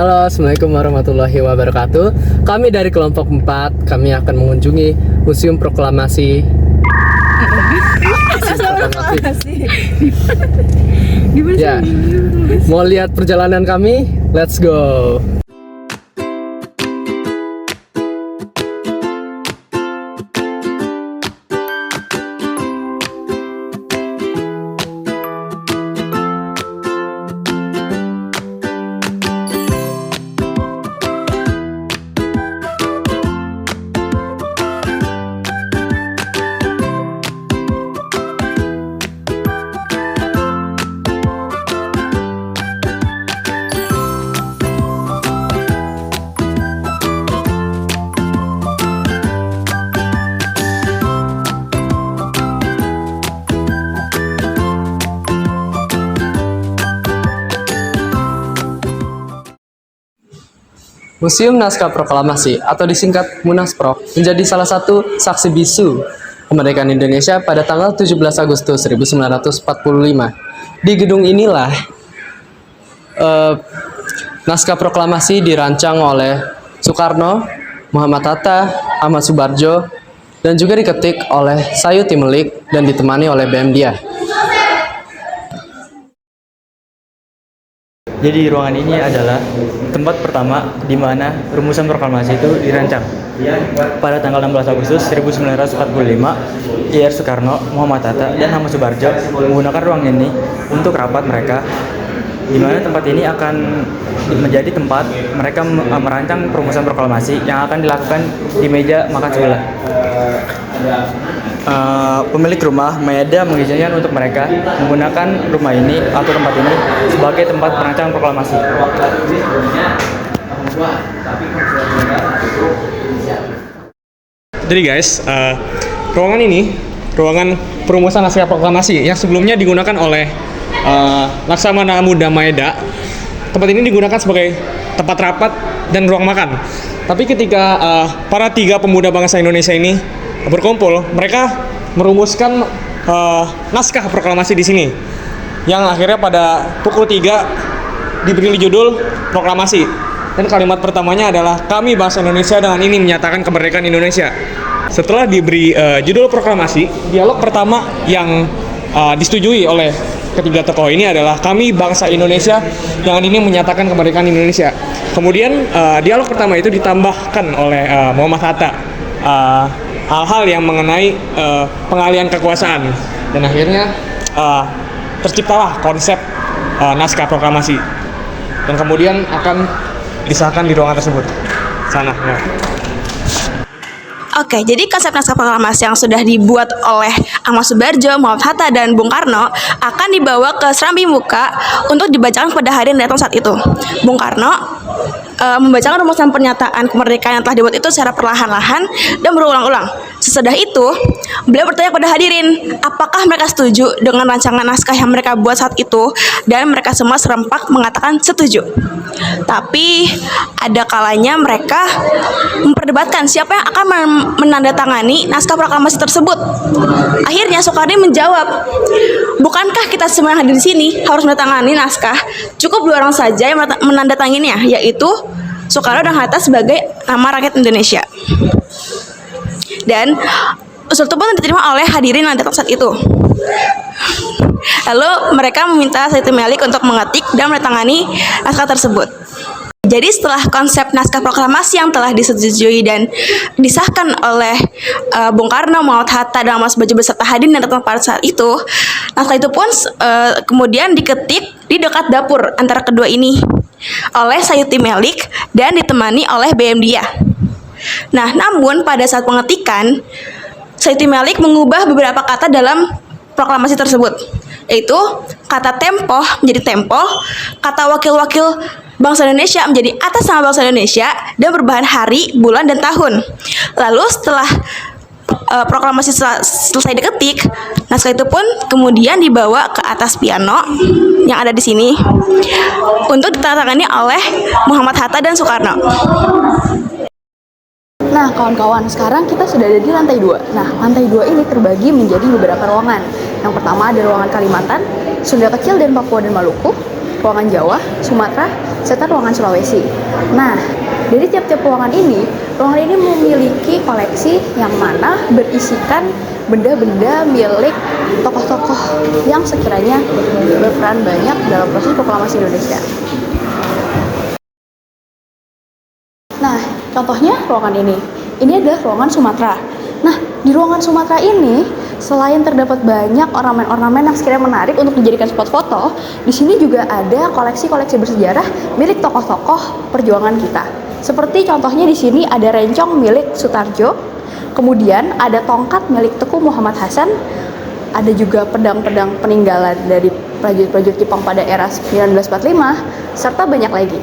Halo, Assalamualaikum warahmatullahi wabarakatuh. Kami dari kelompok 4, kami akan mengunjungi Museum Proklamasi. Ya, mau lihat perjalanan kami? Let's go. Museum Naskah Proklamasi atau disingkat Munaspro menjadi salah satu saksi bisu kemerdekaan Indonesia pada tanggal 17 Agustus 1945. Di gedung inilah Naskah Proklamasi dirancang oleh Soekarno, Muhammad Hatta, Ahmad Subarjo, dan juga diketik oleh Sayuti Melik dan ditemani oleh BM Diah. Jadi ruangan ini adalah tempat pertama di mana rumusan proklamasi itu dirancang. Pada tanggal 16 Agustus 1945, Ir Soekarno, Muhammad Hatta, dan Ahmad Subarjo menggunakan ruang ini untuk rapat mereka, di mana tempat ini akan menjadi tempat mereka merancang perumusan proklamasi yang akan dilakukan di meja makan sebelah. Pemilik rumah Maeda mengizinkan untuk mereka menggunakan rumah ini atau tempat ini sebagai tempat perancangan proklamasi. Jadi guys, ruangan ini ruangan perumusan naskah proklamasi yang sebelumnya digunakan oleh Laksamana Muda Maeda. Tempat ini digunakan sebagai tempat rapat dan ruang makan. Tapi ketika para 3 pemuda bangsa Indonesia ini berkumpul, mereka merumuskan naskah proklamasi di sini, yang akhirnya pada pukul 3 diberi judul proklamasi. Dan kalimat pertamanya adalah kami bangsa Indonesia dengan ini menyatakan kemerdekaan Indonesia. Setelah diberi judul proklamasi, dialog pertama yang disetujui oleh ketiga tokoh ini adalah kami bangsa Indonesia dengan ini menyatakan kemerdekaan Indonesia. Kemudian dialog pertama itu ditambahkan oleh Muhammad Hatta hal-hal yang mengenai pengalihan kekuasaan, dan akhirnya terciptalah konsep naskah proklamasi, dan kemudian akan disahkan di ruangan tersebut sana ya. Oke, jadi konsep naskah proklamasi yang sudah dibuat oleh Ahmad Subarjo, Muhammad Hatta, dan Bung Karno akan dibawa ke Serambi Muka untuk dibacakan pada hari yang datang saat itu. Bung Karno membacakan rumusan pernyataan kemerdekaan yang telah dibuat itu secara perlahan-lahan dan berulang-ulang. Sesudah itu, beliau bertanya kepada hadirin, apakah mereka setuju dengan rancangan naskah yang mereka buat saat itu, dan mereka semua serempak mengatakan setuju. Tapi ada kalanya mereka memperdebatkan siapa yang akan menandatangani naskah proklamasi tersebut. Akhirnya Soekarno menjawab, bukankah kita semua yang hadir di sini harus menandatangani naskah? Cukup 2 orang saja yang menandatanganinya, yaitu Soekarno dan Hatta sebagai nama rakyat Indonesia. Dan usul itu pun diterima oleh hadirin yang datang saat itu. Lalu mereka meminta Sayuti Melik untuk mengetik dan menandatangani naskah tersebut. Jadi setelah konsep naskah proklamasi yang telah disetujui dan disahkan oleh Bung Karno, Muhammad Hatta, dan Ahmad Subarjo beserta hadirin yang datang pada saat itu, naskah itu pun kemudian diketik di dekat dapur antara kedua ini oleh Sayuti Melik dan ditemani oleh BM Diah. Nah, namun pada saat pengetikan, Sayuti Melik mengubah beberapa kata dalam proklamasi tersebut, yaitu kata tempoh menjadi tempoh, kata wakil-wakil bangsa Indonesia menjadi atas nama bangsa Indonesia, dan berbahan hari, bulan, dan tahun. Lalu setelah proklamasi selesai diketik, naskah itu pun kemudian dibawa ke atas piano yang ada di sini untuk ditandatangani oleh Muhammad Hatta dan Soekarno. Nah, kawan-kawan, sekarang kita sudah ada di lantai 2. Nah, lantai 2 ini terbagi menjadi beberapa ruangan. Yang pertama ada ruangan Kalimantan, Sunda Kecil dan Papua dan Maluku, ruangan Jawa, Sumatera, serta ruangan Sulawesi. Nah, dari tiap-tiap ruangan ini memiliki koleksi yang mana berisikan benda-benda milik tokoh-tokoh yang sekiranya berperan banyak dalam proses proklamasi Indonesia. Nah, contohnya ruangan ini. Ini adalah ruangan Sumatera. Nah, di ruangan Sumatera ini, selain terdapat banyak ornamen-ornamen yang sekiranya menarik untuk dijadikan spot foto, di sini juga ada koleksi-koleksi bersejarah milik tokoh-tokoh perjuangan kita. Seperti contohnya di sini ada rencong milik Sutarjo, kemudian ada tongkat milik Teku Muhammad Hasan, ada juga pedang-pedang peninggalan dari prajurit-prajurit Jepang pada era 1945, serta banyak lagi.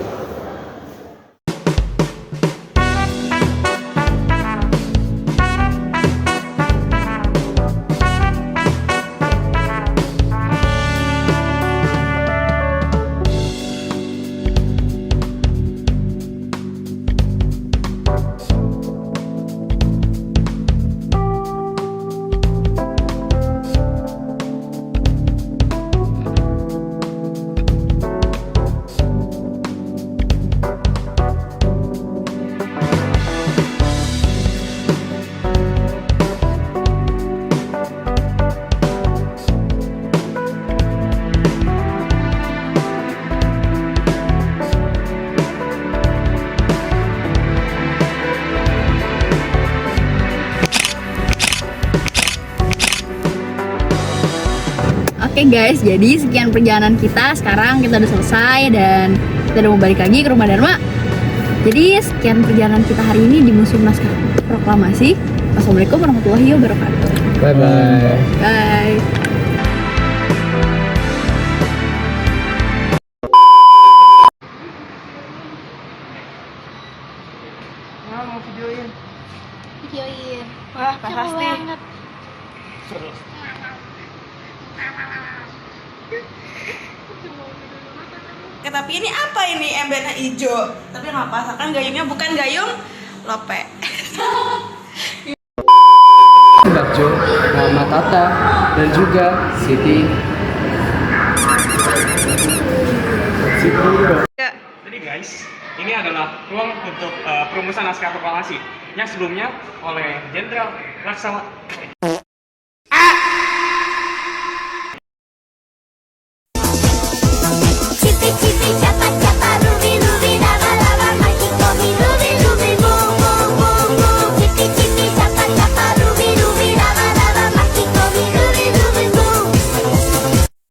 Oke guys, jadi sekian perjalanan kita. Sekarang kita udah selesai dan kita udah mau balik lagi ke rumah Dharma. Jadi sekian perjalanan kita hari ini di Museum Naskah Proklamasi. Wassalamualaikum warahmatullahi wabarakatuh. Bye bye. Bye. Videoin. Wah, pasti. Tapi ini apa ini emblem hijau? Tapi nggak apa, kan gayungnya bukan gayung lope. Bagjo, Muhammad Hatta, dan juga Siti. Jadi guys, ini adalah ruang untuk perumusan naskah proklamasi yang sebelumnya oleh Jenderal Laksamana